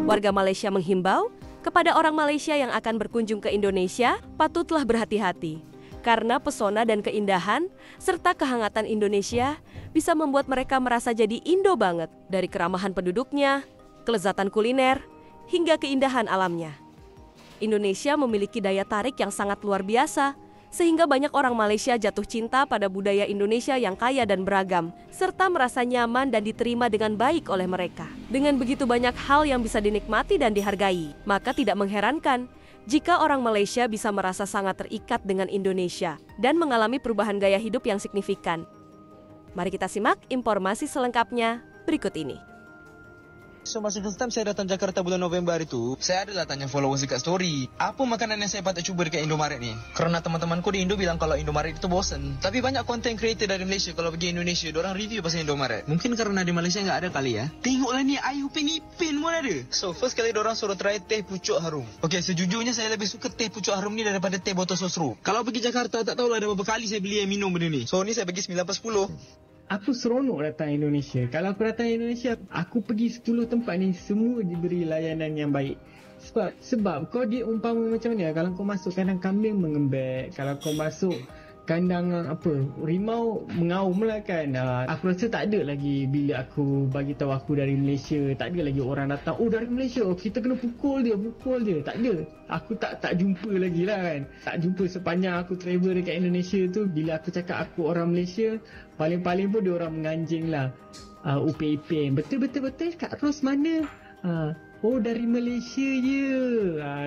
Warga Malaysia menghimbau kepada orang Malaysia yang akan berkunjung ke Indonesia, patutlah berhati-hati. Karena pesona dan keindahan, serta kehangatan Indonesia bisa membuat mereka merasa jadi Indo banget. Dari keramahan penduduknya, kelezatan kuliner, hingga keindahan alamnya. Indonesia memiliki daya tarik yang sangat luar biasa, sehingga banyak orang Malaysia jatuh cinta pada budaya Indonesia yang kaya dan beragam, serta merasa nyaman dan diterima dengan baik oleh mereka. Dengan begitu banyak hal yang bisa dinikmati dan dihargai, maka tidak mengherankan jika orang Malaysia bisa merasa sangat terikat dengan Indonesia dan mengalami perubahan gaya hidup yang signifikan. Mari kita simak informasi selengkapnya berikut ini. So, masa first time saya datang Jakarta bulan November itu, saya adalah tanya followers dekat story, apa makanan yang saya patut cuba dekat Indomaret ni? Kerana teman-temanku di Indo bilang kalau Indomaret itu bosen. Tapi banyak content creator dari Malaysia kalau pergi Indonesia, diorang review pasal Indomaret. Mungkin kerana di Malaysia nggak ada kali ya. Tengoklah ni, air upin ipin pun ada. So, first kali diorang suruh try teh pucuk harum. Okay, sejujurnya saya lebih suka teh pucuk harum ni daripada teh botol sosro. Kalau pergi Jakarta, tak tahulah ada berapa kali saya beli yang minum benda ni. So, ni saya bagi 9/10. Aku seronok datang Indonesia. Kalau aku datang Indonesia, aku pergi 10 tempat ni semua diberi layanan yang baik. Sebab kau dia umpama macam ni, kalau kau masuk kandang kambing mengembek, kalau kau masuk kandang rimau mengaum lah kan. Aku rasa tak ada lagi bila aku bagi tahu aku dari Malaysia, tak ada lagi orang datang, oh dari Malaysia, kita kena pukul dia. Tak ada. Aku tak jumpa lagi lah kan. Tak jumpa sepanjang aku travel dekat Indonesia tu. Bila aku cakap aku orang Malaysia, paling-paling pun dia orang menganjing lah. Upin-ipin, betul Kak Ros mana? Oh dari Malaysia je.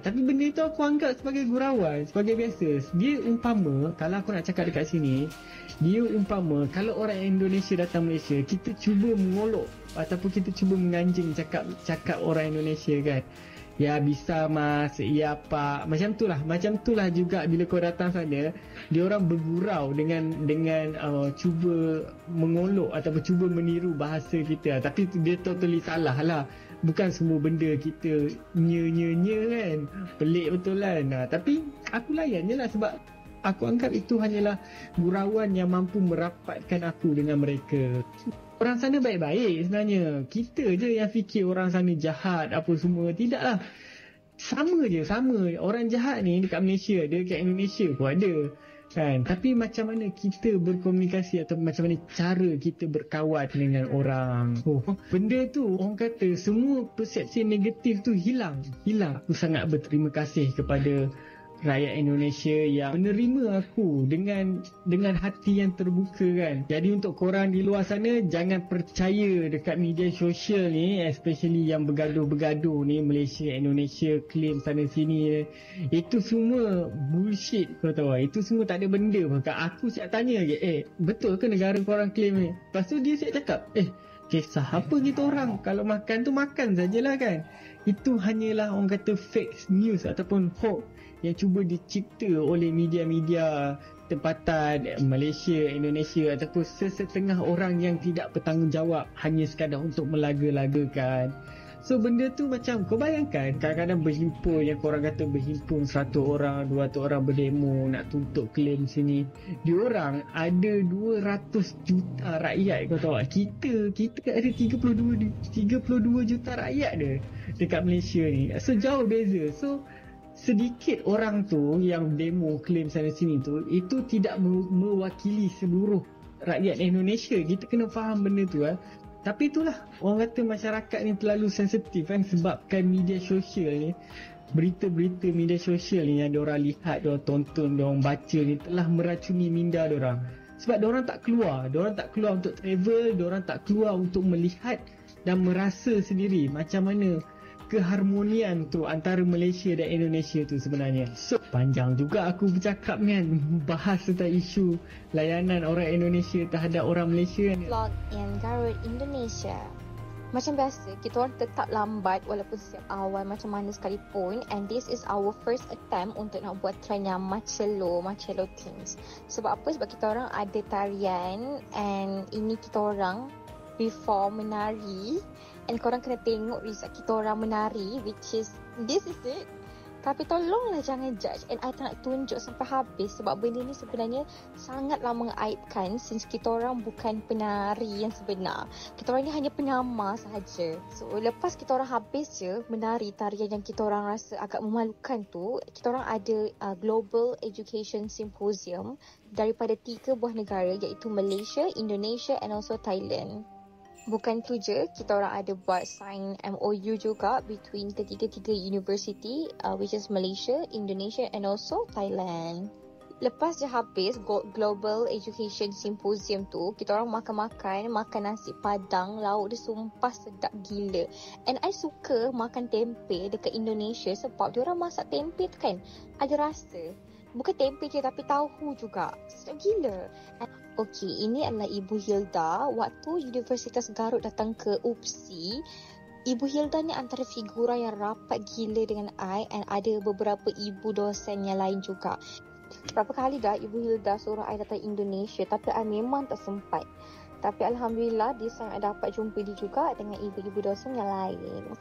Tapi benda tu aku anggap sebagai gurauan, sebagai biasa. Dia umpama, kalau aku nak cakap dekat sini, dia umpama kalau orang Indonesia datang Malaysia, kita cuba mengolok ataupun kita cuba menganjing cakap orang Indonesia kan. Ya bisa mas, ya pak, macam tu lah juga bila kau datang sana, dia orang bergurau dengan cuba mengolok ataupun cuba meniru bahasa kita. Tapi dia totally salah lah. Bukan semua benda kita nye kan. Pelik betul kan. Tapi aku layan je lah sebab aku anggap itu hanyalah gurauan yang mampu merapatkan aku dengan mereka. Orang sana baik-baik sebenarnya. Kita je yang fikir orang sana jahat apa semua. Tidaklah. Sama. Orang jahat ni dekat Malaysia, dia dekat Indonesia pun ada. Kan? Tapi macam mana kita berkomunikasi atau macam mana cara kita berkawan dengan orang. Benda tu orang kata semua persepsi negatif tu hilang. Aku sangat berterima kasih kepada rakyat Indonesia yang menerima aku dengan hati yang terbuka kan. Jadi untuk korang di luar sana, jangan percaya dekat media sosial ni, especially yang bergaduh-bergaduh ni, Malaysia, Indonesia, claim sana sini. Itu semua bullshit, kau tahu. Itu semua tak ada benda pun. Aku siap tanya je, betul ke negara korang claim ni? Lepas tu dia siap cakap, kisah apa kita orang? Kalau makan tu makan sajalah kan. Itu hanyalah orang kata fake news ataupun hoax yang cuba dicipta oleh media-media tempatan Malaysia, Indonesia ataupun sesetengah orang yang tidak bertanggungjawab hanya sekadar untuk melaga-lagakan. So benda tu macam kau bayangkan kadang-kadang berhimpun, yang korang kata berhimpun 100 orang, 200 orang berdemo nak tuntut claim sini. Diorang ada 200 juta rakyat, kau tahu tak? Kita ada 32 juta rakyat dia dekat Malaysia ni. So jauh beza. So sedikit orang tu yang demo claim sana sini tu, itu tidak mewakili seluruh rakyat Indonesia. Kita kena faham benda tu. Tapi itulah, orang kata masyarakat ni terlalu sensitif kan, sebabkan media sosial ni, berita-berita media sosial ni yang diorang lihat, diorang tonton, diorang baca ni telah meracuni minda diorang. Sebab diorang tak keluar untuk travel, diorang tak keluar untuk melihat dan merasa sendiri macam mana keharmonian tu antara Malaysia dan Indonesia tu sebenarnya. So panjang juga aku bercakap kan, bahas tentang isu layanan orang Indonesia terhadap orang Malaysia ni. Vlog yang Garut Indonesia. Macam biasa, kita orang tetap lambat walaupun setiap awal macam mana sekalipun, and this is our first attempt untuk nak buat trend yang Marcello things. Sebab apa? Sebab kita orang ada tarian, and ini kita orang before menari, and korang kena tengok result kita orang menari, which is this is it. Tapi tolonglah jangan judge. And I tak nak tunjuk sampai habis sebab benda ni sebenarnya sangatlah mengaibkan since kita orang bukan penari yang sebenar. Kita orang ni hanya penyamar sahaja. So lepas kita orang habis je menari tarian yang kita orang rasa agak memalukan tu, kita orang ada Global Education Symposium daripada 3 buah negara iaitu Malaysia, Indonesia and also Thailand. Bukan tu je, kita orang ada buat sign MOU juga between ketiga-tiga university which is Malaysia, Indonesia and also Thailand. Lepas je habis Global Education Symposium tu, kita orang makan nasi padang, lauk dia sumpah sedap gila. And I suka makan tempe dekat Indonesia sebab dia orang masak tempe tu kan ada rasa. Bukan tempe je tapi tahu juga. Sedap gila. Okey, ini adalah Ibu Hilda waktu Universitas Garut datang ke UPSI. Ibu Hilda ni antara figura yang rapat gila dengan I and ada beberapa ibu dosen yang lain juga. Berapa kali dah Ibu Hilda suruh I datang Indonesia tapi I memang tak sempat. Tapi Alhamdulillah this time I dapat jumpa dia juga dengan ibu-ibu dosen yang lain.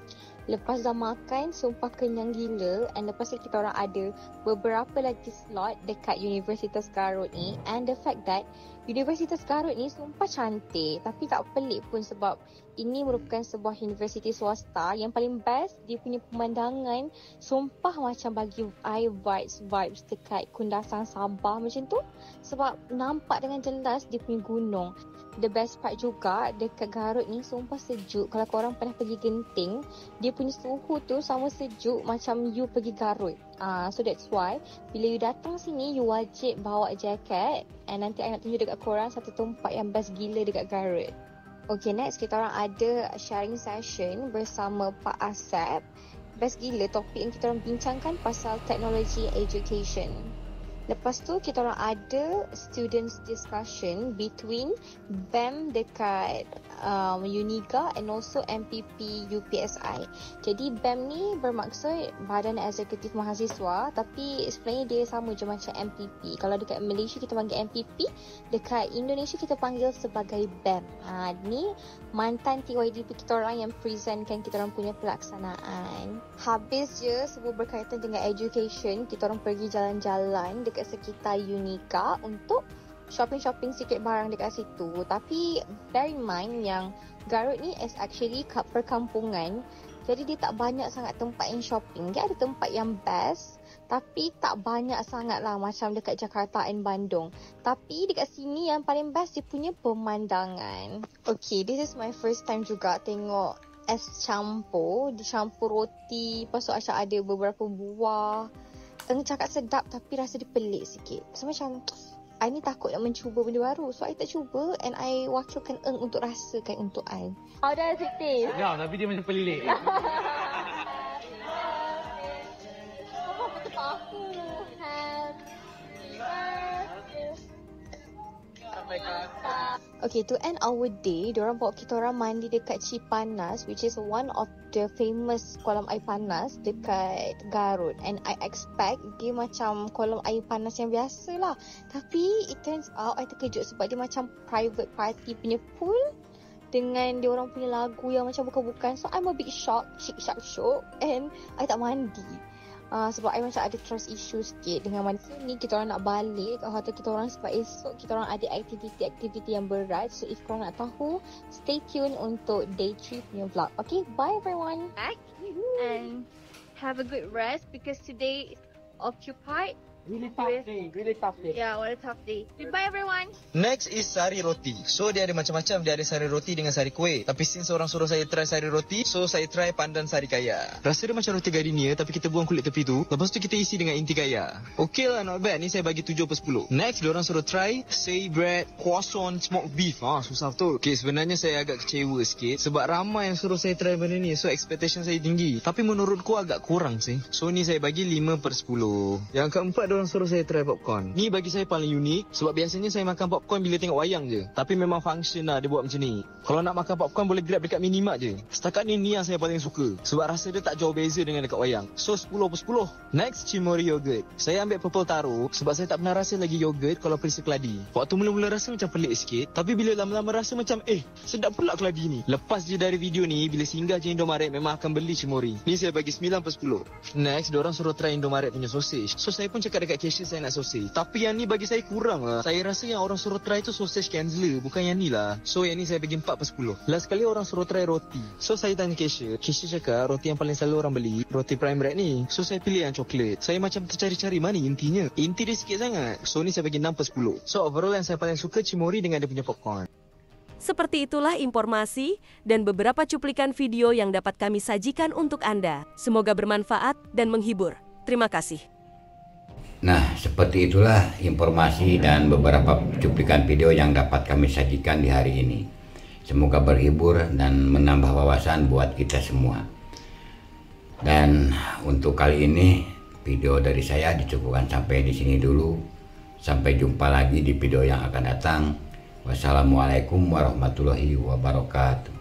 Lepas dah makan, sumpah kenyang gila. And lepas tu kita orang ada beberapa lagi slot dekat Universitas Garut ni. And the fact that Universitas Garut ni sumpah cantik. Tapi tak pelik pun sebab ini merupakan sebuah universiti swasta. Yang paling best, dia punya pemandangan sumpah macam bagi I vibes dekat Kundasan Sabah macam tu. Sebab nampak dengan jelas dia punya gunung. The best part juga dekat Garut ni sumpah sejuk. Kalau korang pernah pergi Genting, dia punya suhu tu sama sejuk macam you pergi Garut. So that's why bila you datang sini you wajib bawa jaket. And nanti I nak tunjuk dekat korang satu tempat yang best gila dekat Garut. Okay, next kita orang ada sharing session bersama Pak Asep. Best gila topik yang kita orang bincangkan pasal technology education. Lepas tu kita orang ada students discussion between BEM dekat Uniga and also MPP UPSI. Jadi BEM ni bermaksud Badan Eksekutif Mahasiswa, tapi sebenarnya dia sama je macam MPP. Kalau dekat Malaysia kita panggil MPP, dekat Indonesia kita panggil sebagai BEM. Ni mantan TYDP kita orang yang presentkan kita orang punya pelaksanaan. Habis je semua berkaitan dengan education, kita orang pergi jalan-jalan dekat sekitar Unica untuk shopping-shopping sikit barang dekat situ. Tapi bear in mind yang Garut ni is actually perkampungan. Jadi dia tak banyak sangat tempat yang shopping. Dia ada tempat yang best tapi tak banyak sangat lah macam dekat Jakarta and Bandung. Tapi dekat sini yang paling best dia punya pemandangan. Okay, this is my first time juga tengok es campur. Dicampur roti, lepas tu macam ada beberapa buah. Cakap sedap tapi rasa dia pelik sikit. So macam I ni takut nak mencuba benda baru. So I tak cuba and I wakilkan untuk rasakan untuk I. How does it taste? Ya, tapi dia macam pelik. Okay, to end our day, diorang bawa kita orang mandi dekat Cipanas, which is one of the famous kolam air panas dekat Garut. And I expect dia macam kolam air panas yang biasa lah. Tapi it turns out I terkejut sebab dia macam private party punya pool dengan dia orang punya lagu yang macam bukan-bukan. So I'm a bit shocked, shock and I tak mandi. Sebab I macam ada trust issue sikit dengan mandi. So ni kita orang nak balik ke hotel kita orang sebab esok kita orang ada aktiviti yang berat. So if korang nak tahu, stay tune untuk day 3 punya vlog. Okay, bye everyone. Back and have a good rest because today is occupied. Really tough day. Yeah, what a tough day. Goodbye everyone. Next is sari roti. So dia ada macam-macam. Dia ada sari roti dengan sari kuih. Tapi since orang suruh saya try sari roti, so saya try pandan sari kaya. Rasa dia macam roti gardenia tapi kita buang kulit tepi tu. Lepas tu kita isi dengan inti kaya. Okay lah, not bad. Ni saya bagi 7/10. Next, diorang suruh try say bread, croissant, smoked beef. Susah betul. Okay, sebenarnya saya agak kecewa sikit sebab ramai yang suruh saya try benda ni. So expectation saya tinggi. Tapi menurutku agak kurang sih. So ni saya bagi 5/10. Yang keempat, dorang suruh saya try popcorn. Ni bagi saya paling unik sebab biasanya saya makan popcorn bila tengok wayang je. Tapi memang function lah dia buat macam ni. Kalau nak makan popcorn boleh grab dekat minimart je. Setakat ni yang saya paling suka sebab rasa dia tak jauh beza dengan dekat wayang. So 10/10. Next, Cimory yogurt. Saya ambil purple taro sebab saya tak pernah rasa lagi yogurt kalau perisa keladi. Waktu mula-mula rasa macam pelik sikit, tapi bila lama-lama rasa macam sedap pula keladi ni. Lepas je dari video ni, bila singgah je Indomaret memang akan beli Cimory. Ni saya bagi 9/10. Next, diorang suruh try Indomaret punya sausage. So saya pun cakap dekat cashier saya nak sausage. Tapi yang ni bagi saya kurang lah. Saya rasa yang orang suruh try tu sausage Kienzler, bukan yang ni lah. So yang ni saya bagi 4/10. Last kali orang suruh try roti. So saya tanya cashier. Cashier cakap roti yang paling selalu orang beli roti prime bread ni. So saya pilih yang coklat. Saya macam tercari-cari mana intinya. Inti dia sikit sangat. So ni saya bagi 6/10. So overall yang saya paling suka Cimory dengan dia punya popcorn. Seperti itulah informasi dan beberapa cuplikan video yang dapat kami sajikan untuk Anda. Semoga bermanfaat dan menghibur. Terima kasih. Nah, seperti itulah informasi dan beberapa cuplikan video yang dapat kami sajikan di hari ini. Semoga berhibur dan menambah wawasan buat kita semua. Dan untuk kali ini video dari saya dicukupkan sampai di sini dulu. Sampai jumpa lagi di video yang akan datang. Wassalamualaikum warahmatullahi wabarakatuh.